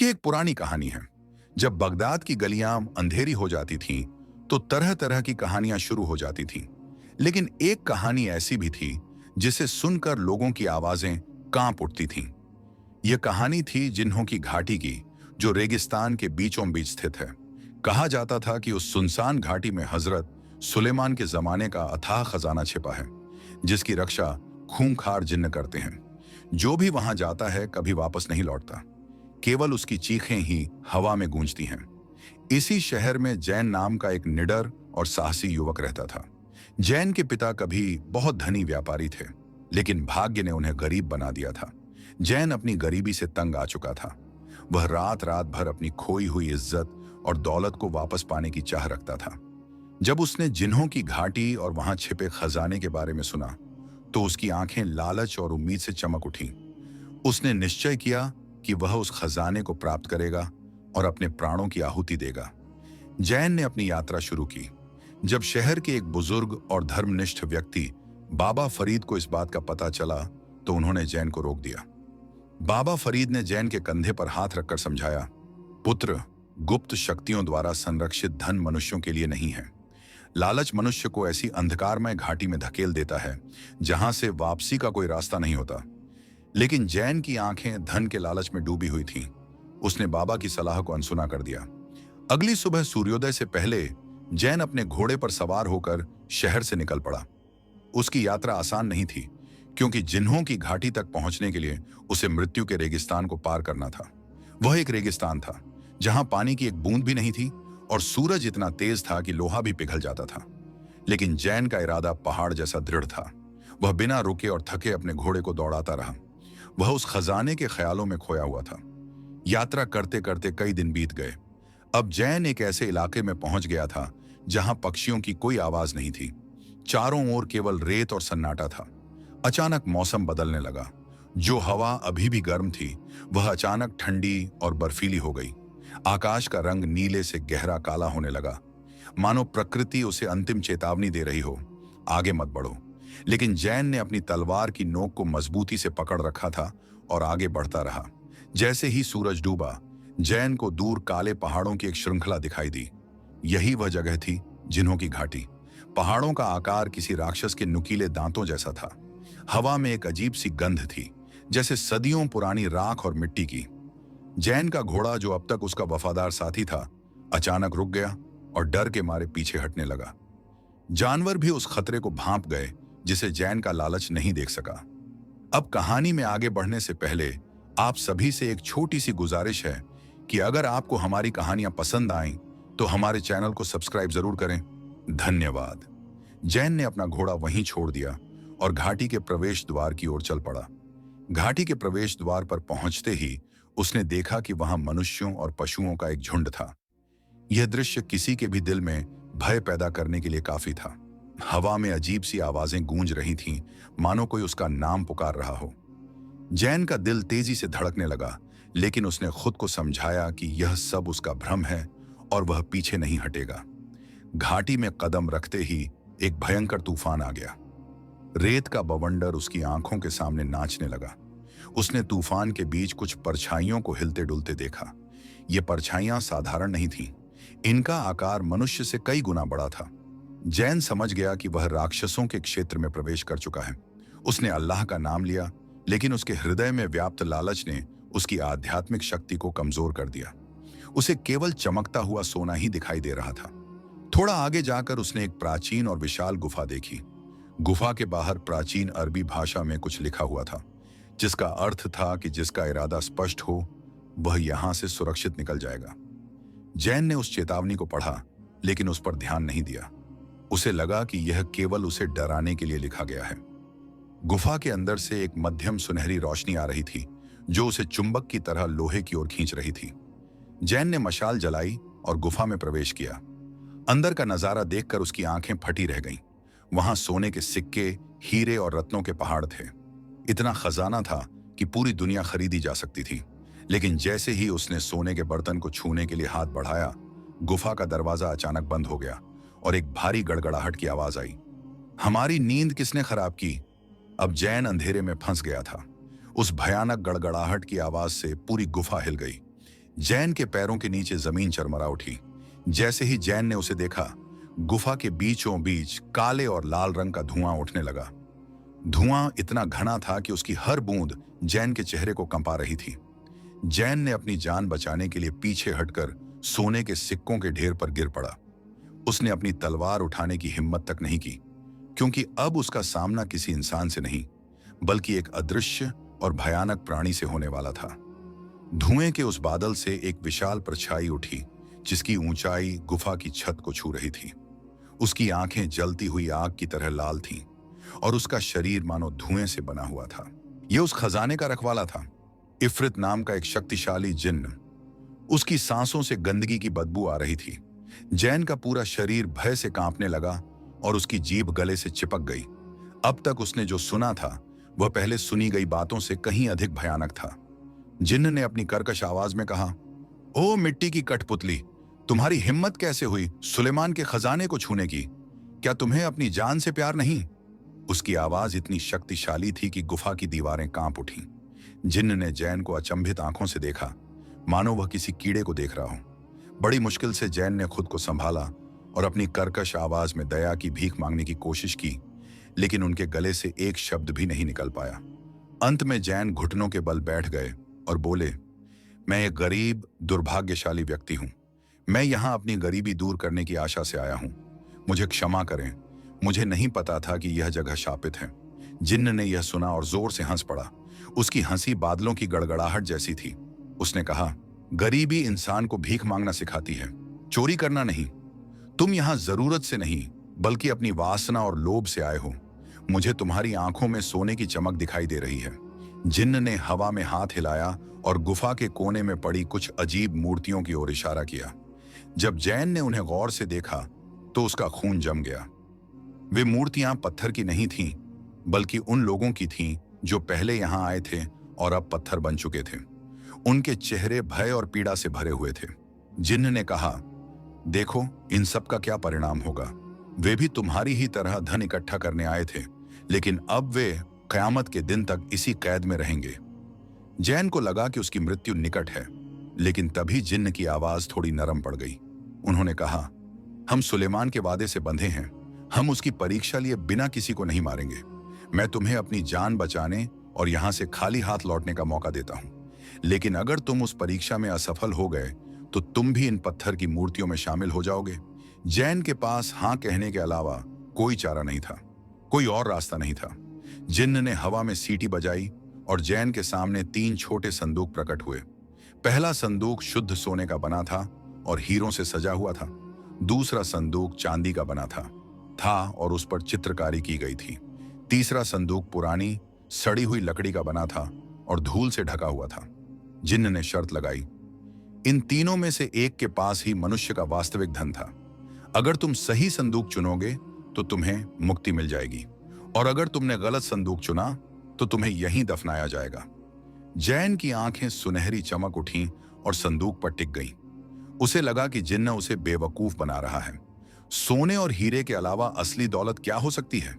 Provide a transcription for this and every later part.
ये एक पुरानी कहानी है। जब बगदाद की गलियां अंधेरी हो जाती थीं, तो तरह तरह की कहानियां शुरू हो जाती थीं। लेकिन एक कहानी ऐसी भी थी जिसे सुनकर लोगों की आवाजें कांप उठती थीं। यह कहानी थी जिन्हों की घाटी की, जो रेगिस्तान के बीचों बीच स्थित है। कहा जाता था कि उस सुनसान घाटी में हजरत सुलेमान के जमाने का अथाह खजाना छिपा है, जिसकी रक्षा खूंखार जिन्न करते हैं। जो भी वहां जाता है कभी वापस नहीं लौटता, केवल उसकी चीखें ही हवा में गूंजती हैं। इसी शहर में जैन नाम का एक निडर और साहसी युवक रहता था। जैन के पिता कभी बहुत धनी व्यापारी थे, लेकिन भाग्य ने उन्हें गरीब बना दिया था। जैन अपनी गरीबी से तंग आ चुका था। वह रात रात भर अपनी खोई हुई इज्जत और दौलत को वापस पाने की चाह रखता था। जब उसने जिन्हों की घाटी और वहां छिपे खजाने के बारे में सुना, तो उसकी आंखें लालच और उम्मीद से चमक उठीं। उसने निश्चय किया कि वह उस खजाने को प्राप्त करेगा और अपने प्राणों की आहुति देगा। जैन ने अपनी यात्रा शुरू की। जब शहर के एक बुजुर्ग और धर्मनिष्ठ व्यक्ति बाबा फरीद को इस बात का पता चला, तो उन्होंने जैन को रोक दिया। बाबा फरीद ने जैन के कंधे पर हाथ रखकर समझाया, पुत्र, गुप्त शक्तियों द्वारा संरक्षित धन मनुष्यों के लिए नहीं है। लालच मनुष्य को ऐसी अंधकारमय घाटी में धकेल देता है जहां से वापसी का कोई रास्ता नहीं होता। लेकिन जैन की आंखें धन के लालच में डूबी हुई थीं। उसने बाबा की सलाह को अनसुना कर दिया। अगली सुबह सूर्योदय से पहले जैन अपने घोड़े पर सवार होकर शहर से निकल पड़ा। उसकी यात्रा आसान नहीं थी, क्योंकि जिन्हों की घाटी तक पहुंचने के लिए उसे मृत्यु के रेगिस्तान को पार करना था। वह एक रेगिस्तान था जहां पानी की एक बूंद भी नहीं थी और सूरज इतना तेज था कि लोहा भी पिघल जाता था। लेकिन जैन का इरादा पहाड़ जैसा दृढ़ था। वह बिना रुके और थके अपने घोड़े को दौड़ाता रहा। वह उस खजाने के ख्यालों में खोया हुआ था। यात्रा करते करते कई दिन बीत गए। अब जैन एक ऐसे इलाके में पहुंच गया था जहां पक्षियों की कोई आवाज नहीं थी। चारों ओर केवल रेत और सन्नाटा था। अचानक मौसम बदलने लगा। जो हवा अभी भी गर्म थी, वह अचानक ठंडी और बर्फीली हो गई। आकाश का रंग नीले से गहरा काला होने लगा, मानो प्रकृति उसे अंतिम चेतावनी दे रही हो, आगे मत बढ़ो। लेकिन जैन ने अपनी तलवार की नोक को मजबूती से पकड़ रखा था और आगे बढ़ता रहा। जैसे ही सूरज डूबा, जैन को दूर काले पहाड़ों की एक श्रृंखला दिखाई दी। यही वह जगह थी, जिन्हों की घाटी। पहाड़ों का आकार किसी राक्षस के नुकीले दांतों जैसा था। हवा में एक अजीब सी गंध थी, जैसे सदियों पुरानी राख और मिट्टी की। जैन का घोड़ा, जो अब तक उसका वफादार साथी था, अचानक रुक गया और डर के मारे पीछे हटने लगा। जानवर भी उस खतरे को भांप गए जिसे जैन का लालच नहीं देख सका। अब कहानी में आगे बढ़ने से पहले आप सभी से एक छोटी सी गुजारिश है कि अगर आपको हमारी कहानियां पसंद आईं तो हमारे चैनल को सब्सक्राइब जरूर करें। धन्यवाद। जैन ने अपना घोड़ा वहीं छोड़ दिया और घाटी के प्रवेश द्वार की ओर चल पड़ा। घाटी के प्रवेश द्वार पर पहुंचते ही उसने देखा कि वहां मनुष्यों और पशुओं का एक झुंड था। यह दृश्य किसी के भी दिल में भय पैदा करने के लिए काफी था। हवा में अजीब सी आवाजें गूंज रही थीं, मानो कोई उसका नाम पुकार रहा हो। जैन का दिल तेजी से धड़कने लगा, लेकिन उसने खुद को समझाया कि यह सब उसका भ्रम है और वह पीछे नहीं हटेगा। घाटी में कदम रखते ही एक भयंकर तूफान आ गया। रेत का बवंडर उसकी आंखों के सामने नाचने लगा। उसने तूफान के बीच कुछ परछाइयों को हिलते डुलते देखा। ये परछाइयां साधारण नहीं थीं। इनका आकार मनुष्य से कई गुना बड़ा था। जैन समझ गया कि वह राक्षसों के क्षेत्र में प्रवेश कर चुका है। उसने अल्लाह का नाम लिया, लेकिन उसके हृदय में व्याप्त लालच ने उसकी आध्यात्मिक शक्ति को कमजोर कर दिया। उसे केवल चमकता हुआ सोना ही दिखाई दे रहा था। थोड़ा आगे जाकर उसने एक प्राचीन और विशाल गुफा देखी। गुफा के बाहर प्राचीन अरबी भाषा में कुछ लिखा हुआ था, जिसका अर्थ था कि जिसका इरादा स्पष्ट हो, वह यहां से सुरक्षित निकल जाएगा। जैन ने उस चेतावनी को पढ़ा, लेकिन उस पर ध्यान नहीं दिया। उसे लगा कि यह केवल उसे डराने के लिए लिखा गया है। गुफा के अंदर से एक मध्यम सुनहरी रोशनी आ रही थी, जो उसे चुंबक की तरह लोहे की ओर खींच रही थी। जैन ने मशाल जलाई और गुफा में प्रवेश किया। अंदर का नजारा देखकर उसकी आंखें फटी रह गईं। वहां सोने के सिक्के, हीरे और रत्नों के पहाड़ थे। इतना खजाना था कि पूरी दुनिया खरीदी जा सकती थी। लेकिन जैसे ही उसने सोने के बर्तन को छूने के लिए हाथ बढ़ाया, गुफा का दरवाजा अचानक बंद हो गया और एक भारी गड़गड़ाहट की आवाज आई। हमारी नींद किसने खराब की? अब जैन अंधेरे में फंस गया था। उस भयानक गड़गड़ाहट की आवाज से पूरी गुफा हिल गई। जैन के पैरों के नीचे जमीन चरमरा उठी। जैसे ही जैन ने उसे देखा, गुफा के बीचों बीच काले और लाल रंग का धुआं उठने लगा। धुआं इतना घना था कि उसकी हर बूंद जैन के चेहरे को कंपा रही थी। जैन ने अपनी जान बचाने के लिए पीछे हटकर सोने के सिक्कों के ढेर पर गिर पड़ा। उसने अपनी तलवार उठाने की हिम्मत तक नहीं की, क्योंकि अब उसका सामना किसी इंसान से नहीं, बल्कि एक अदृश्य और भयानक प्राणी से होने वाला था। धुएं के उस बादल से एक विशाल परछाई उठी, जिसकी ऊंचाई गुफा की छत को छू रही थी। उसकी आंखें जलती हुई आग की तरह लाल थीं और उसका शरीर मानो धुएं से बना हुआ था। यह उस खजाने का रखवाला था, इफ्रित नाम का एक शक्तिशाली जिन्न। उसकी सांसों से गंदगी की बदबू आ रही थी। जैन का पूरा शरीर भय से कांपने लगा और उसकी जीभ गले से चिपक गई। अब तक उसने जो सुना था वह पहले सुनी गई बातों से कहीं अधिक भयानक था। जिन्न ने अपनी कर्कश आवाज में कहा, ओ मिट्टी की कठपुतली, तुम्हारी हिम्मत कैसे हुई सुलेमान के खजाने को छूने की? क्या तुम्हें अपनी जान से प्यार नहीं? उसकी आवाज इतनी शक्तिशाली थी कि गुफा की दीवारें कांप उठीं। जिन्न ने जैन को अचंभित आंखों से देखा, मानो वह किसी कीड़े को देख रहा हो। बड़ी मुश्किल से जैन ने खुद को संभाला और अपनी कर्कश आवाज में दया की भीख मांगने की कोशिश की, लेकिन उनके गले से एक शब्द भी नहीं निकल पाया। अंत में जैन घुटनों के बल बैठ गए और बोले, मैं एक गरीब दुर्भाग्यशाली व्यक्ति हूं। मैं यहां अपनी गरीबी दूर करने की आशा से आया हूं। मुझे क्षमा करें, मुझे नहीं पता था कि यह जगह शापित है। जिन्न ने यह सुना और जोर से हंस पड़ा। उसकी हंसी बादलों की गड़गड़ाहट जैसी थी। उसने कहा, गरीबी इंसान को भीख मांगना सिखाती है, चोरी करना नहीं। तुम यहां जरूरत से नहीं, बल्कि अपनी वासना और लोभ से आए हो। मुझे तुम्हारी आंखों में सोने की चमक दिखाई दे रही है। जिन्न ने हवा में हाथ हिलाया और गुफा के कोने में पड़ी कुछ अजीब मूर्तियों की ओर इशारा किया। जब जैन ने उन्हें गौर से देखा तो उसका खून जम गया। वे मूर्तियां पत्थर की नहीं थीं, बल्कि उन लोगों की थीं जो पहले यहां आए थे और अब पत्थर बन चुके थे। उनके चेहरे भय और पीड़ा से भरे हुए थे। जिन्न ने कहा, देखो इन सब का क्या परिणाम होगा। वे भी तुम्हारी ही तरह धन इकट्ठा करने आए थे, लेकिन अब वे कयामत के दिन तक इसी कैद में रहेंगे। जैन को लगा कि उसकी मृत्यु निकट है, लेकिन तभी जिन्न की आवाज थोड़ी नरम पड़ गई। उन्होंने कहा, हम सुलेमान के वादे से बंधे हैं। हम उसकी परीक्षा लिए बिना किसी को नहीं मारेंगे। मैं तुम्हें अपनी जान बचाने और यहां से खाली हाथ लौटने का मौका देता हूं, लेकिन अगर तुम उस परीक्षा में असफल हो गए तो तुम भी इन पत्थर की मूर्तियों में शामिल हो जाओगे। जैन के पास हां कहने के अलावा कोई चारा नहीं था, कोई और रास्ता नहीं था। जिन्न ने हवा में सीटी बजाई और जैन के सामने 3 छोटे संदूक प्रकट हुए। पहला संदूक शुद्ध सोने का बना था और हीरों से सजा हुआ था। दूसरा संदूक चांदी का बना था और उस पर चित्रकारी की गई थी। तीसरा संदूक पुरानी सड़ी हुई लकड़ी का बना था और धूल से ढका हुआ था। जिन्न ने शर्त लगाई, इन तीनों में से एक के पास ही मनुष्य का वास्तविक धन था। अगर तुम सही संदूक चुनोगे तो तुम्हें मुक्ति मिल जाएगी, और अगर तुमने गलत संदूक चुना तो तुम्हें यहीं दफनाया जाएगा। जैन की आंखें सुनहरी चमक उठीं और संदूक पर टिक गईं। उसे लगा कि जिन्न उसे बेवकूफ बना रहा है। सोने और हीरे के अलावा असली दौलत क्या हो सकती है?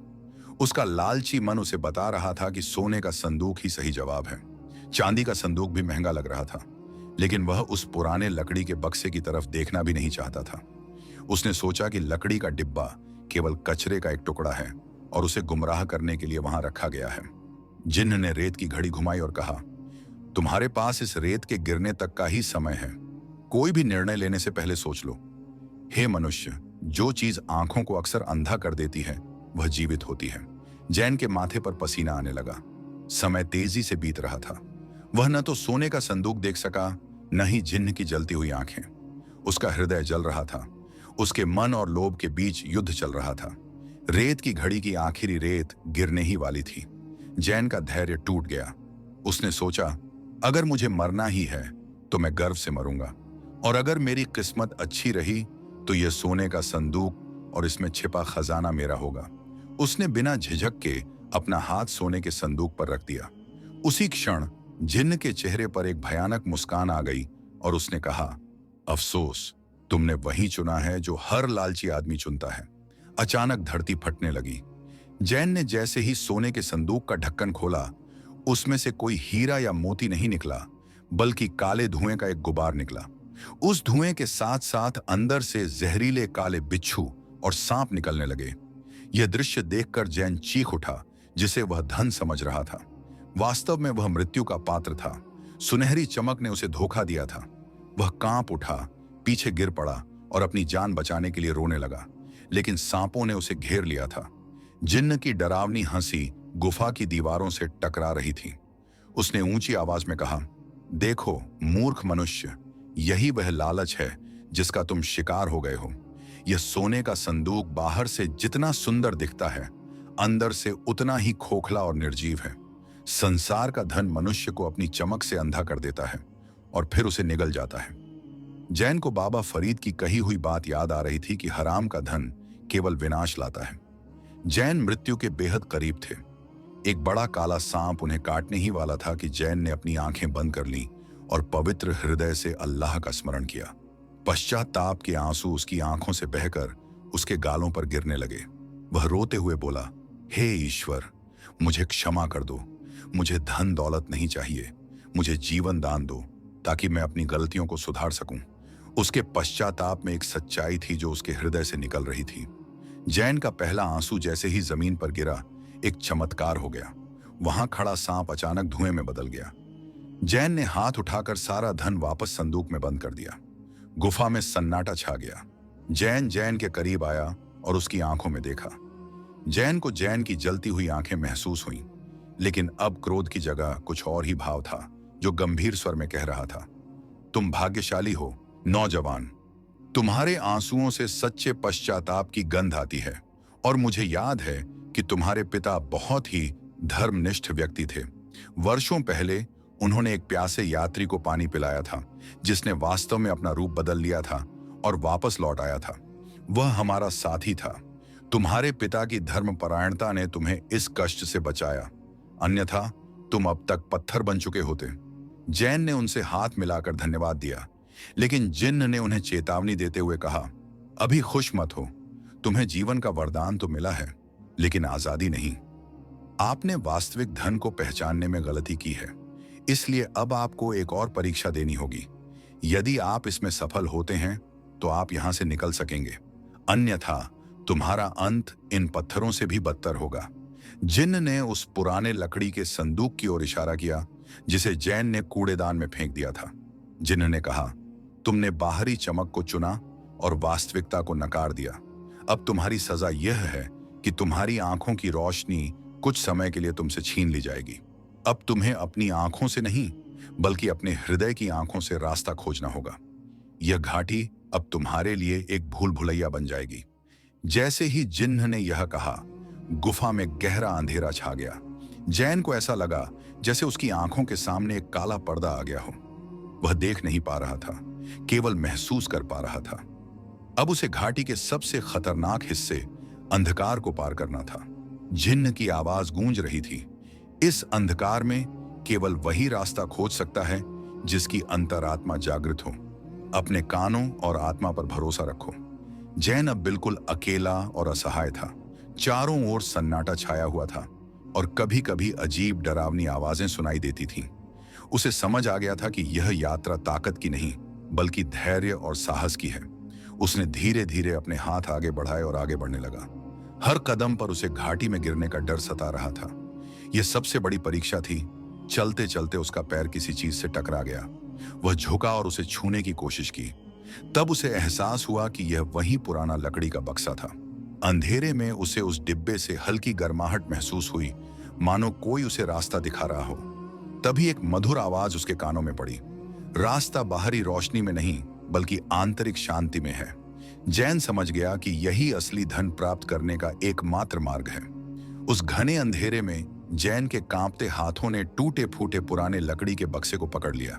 उसका लालची मन उसे बता रहा था कि सोने का संदूक ही सही जवाब है। चांदी का संदूक भी महंगा लग रहा था, लेकिन वह उस पुराने लकड़ी के बक्से की तरफ देखना भी नहीं चाहता था। उसने सोचा कि लकड़ी का डिब्बा केवल कचरे का एक टुकड़ा है और उसे गुमराह करने के लिए वहां रखा गया है। जिन्न ने रेत की घड़ी घुमाई और कहा, तुम्हारे पास इस रेत के गिरने तक का ही समय है। कोई भी निर्णय लेने से पहले सोच लो। हे मनुष्य, जो चीज आंखों को अक्सर अंधा कर देती है वह जीवित होती है। जैन के माथे पर पसीना आने लगा। समय तेजी से बीत रहा था। वह न तो सोने का संदूक देख सका, न ही जिन्न की जलती हुई आंखें। उसका हृदय जल रहा था। उसके मन और लोभ के बीच युद्ध चल रहा था। रेत की घड़ी की आखिरी रेत गिरने ही वाली थी। जैन का धैर्य टूट गया। उसने सोचा, अगर मुझे मरना ही है तो मैं गर्व से मरूंगा, और अगर मेरी किस्मत अच्छी रही तो यह सोने का संदूक और इसमें छिपा खजाना मेरा होगा। उसने बिना झिझक के अपना हाथ सोने के संदूक पर रख दिया। उसी क्षण जिन्न के चेहरे पर एक भयानक मुस्कान आ गई और उसने कहा, अफसोस, तुमने वही चुना है जो हर लालची आदमी चुनता है। अचानक धरती फटने लगी। जैन ने जैसे ही सोने के संदूक का ढक्कन खोला, उसमें से कोई हीरा या मोती नहीं निकला, बल्कि काले धुएं का एक गुबार निकला। उस धुएं के साथ साथ अंदर से जहरीले काले बिच्छू और सांप निकलने लगे। यह दृश्य देखकर जैन चीख उठा, जिसे वह धन समझ रहा था। वास्तव में वह मृत्यु का पात्र था। सुनहरी चमक ने उसे धोखा दिया था। वह कांप उठा, पीछे गिर पड़ा और अपनी जान बचाने के लिए रोने लगा, लेकिन सांपों ने उसे घेर लिया था। जिन्न की डरावनी हंसी गुफा की दीवारों से टकरा रही थी। उसने ऊंची आवाज में कहा, देखो मूर्ख मनुष्य, यही वह लालच है जिसका तुम शिकार हो गए हो। यह सोने का संदूक बाहर से जितना सुंदर दिखता है, अंदर से उतना ही खोखला और निर्जीव है। संसार का धन मनुष्य को अपनी चमक से अंधा कर देता है और फिर उसे निगल जाता है। जैन को बाबा फरीद की कही हुई बात याद आ रही थी कि हराम का धन केवल विनाश लाता है। जैन मृत्यु के बेहद करीब थे। एक बड़ा काला सांप उन्हें काटने ही वाला था कि जैन ने अपनी आंखें बंद कर लीं और पवित्र हृदय से अल्लाह का स्मरण किया। पश्चाताप के आंसू उसकी आंखों से बहकर उसके गालों पर गिरने लगे। वह रोते हुए बोला, हे ईश्वर, मुझे क्षमा कर दो। मुझे धन दौलत नहीं चाहिए, मुझे जीवन दान दो ताकि मैं अपनी गलतियों को सुधार सकूं। उसके पश्चाताप में एक सच्चाई थी जो उसके हृदय से निकल रही थी। जैन का पहला आंसू जैसे ही जमीन पर गिरा, एक चमत्कार हो गया। वहां खड़ा सांप अचानक धुएं में बदल गया। जैन ने हाथ उठाकर सारा धन वापस संदूक में बंद कर दिया। गुफा में सन्नाटा छा गया। जैन के करीब आया और उसकी आंखों में देखा। जैन को जैन की जलती हुई आंखें महसूस हुईं, लेकिन अब क्रोध की जगह कुछ और ही भाव था जो गंभीर स्वर में कह रहा था, तुम भाग्यशाली हो नौजवान। तुम्हारे आंसुओं से सच्चे पश्चाताप की गंध आती है और मुझे याद है कि तुम्हारे पिता बहुत ही धर्मनिष्ठ व्यक्ति थे। वर्षों पहले उन्होंने एक प्यासे यात्री को पानी पिलाया था, जिसने वास्तव में अपना रूप बदल लिया था और वापस लौट आया था। वह हमारा साथी था। तुम्हारे पिता की धर्मपरायणता ने तुम्हें इस कष्ट से बचाया, अन्यथा तुम अब तक पत्थर बन चुके होते। जैन ने उनसे हाथ मिलाकर धन्यवाद दिया, लेकिन जिन्न ने उन्हें चेतावनी देते हुए कहा, अभी खुश मत हो। तुम्हें जीवन का वरदान तो मिला है, लेकिन आजादी नहीं। आपने वास्तविक धन को पहचानने में गलती की है, इसलिए अब आपको एक और परीक्षा देनी होगी। यदि आप इसमें सफल होते हैं तो आप यहां से निकल सकेंगे, अन्यथा तुम्हारा अंत इन पत्थरों से भी बदतर होगा। जिन्न ने उस पुराने लकड़ी के संदूक की ओर इशारा किया जिसे जैन ने कूड़ेदान में फेंक दिया था। जिन्न ने कहा, तुमने बाहरी चमक को चुना और वास्तविकता को नकार दिया। अब तुम्हारी सजा यह है कि तुम्हारी आंखों की रोशनी कुछ समय के लिए तुमसे छीन ली जाएगी। अब तुम्हें अपनी आंखों से नहीं, बल्कि अपने हृदय की आंखों से रास्ता खोजना होगा। यह घाटी अब तुम्हारे लिए एक भूल भुलैया बन जाएगी। जैसे ही जिन्न ने यह कहा, गुफा में गहरा अंधेरा छा गया। जैन को ऐसा लगा जैसे उसकी आंखों के सामने एक काला पर्दा आ गया हो। वह देख नहीं पा रहा था, केवल महसूस कर पा रहा था। अब उसे घाटी के सबसे खतरनाक हिस्से अंधकार को पार करना था। जिन्न की आवाज गूंज रही थी, इस अंधकार में केवल वही रास्ता खोज सकता है जिसकी अंतरात्मा जागृत हो। अपने कानों और आत्मा पर भरोसा रखो। जैन अब बिल्कुल अकेला और असहाय था। चारों ओर सन्नाटा छाया हुआ था और कभी कभी अजीब डरावनी आवाजें सुनाई देती थीं। उसे समझ आ गया था कि यह यात्रा ताकत की नहीं, बल्कि धैर्य और साहस की है। उसने धीरे धीरे अपने हाथ आगे बढ़ाए और आगे बढ़ने लगा। हर कदम पर उसे घाटी में गिरने का डर सता रहा था। यह सबसे बड़ी परीक्षा थी। चलते चलते उसका पैर किसी चीज से टकरा गया। वह झुका और उसे छूने की कोशिश की। तब उसे एहसास हुआ कि यह वही पुराना लकड़ी का बक्सा था। अंधेरे में उसे उस डिब्बे से हल्की गर्माहट महसूस हुई, मानो कोई उसे रास्ता दिखा रहा हो। तभी एक मधुर आवाज उसके कानों में पड़ी, रास्ता बाहरी रोशनी में नहीं, बल्कि आंतरिक शांति में है। जैन समझ गया कि यही असली धन प्राप्त करने का एकमात्र मार्ग है। उस घने अंधेरे में जैन के कांपते हाथों ने टूटे फूटे पुराने लकड़ी के बक्से को पकड़ लिया।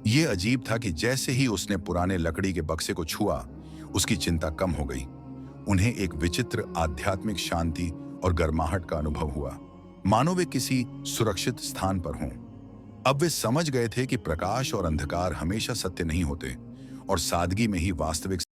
यह अजीब था कि जैसे ही उसने पुराने लकड़ी के बक्से को छुआ, उसकी चिंता कम हो गई। उन्हें एक विचित्र आध्यात्मिक शांति और गर्माहट का अनुभव हुआ, मानो वे किसी सुरक्षित स्थान पर हों। अब वे समझ गए थे कि प्रकाश और अंधकार हमेशा सत्य नहीं होते और सादगी में ही वास्तविक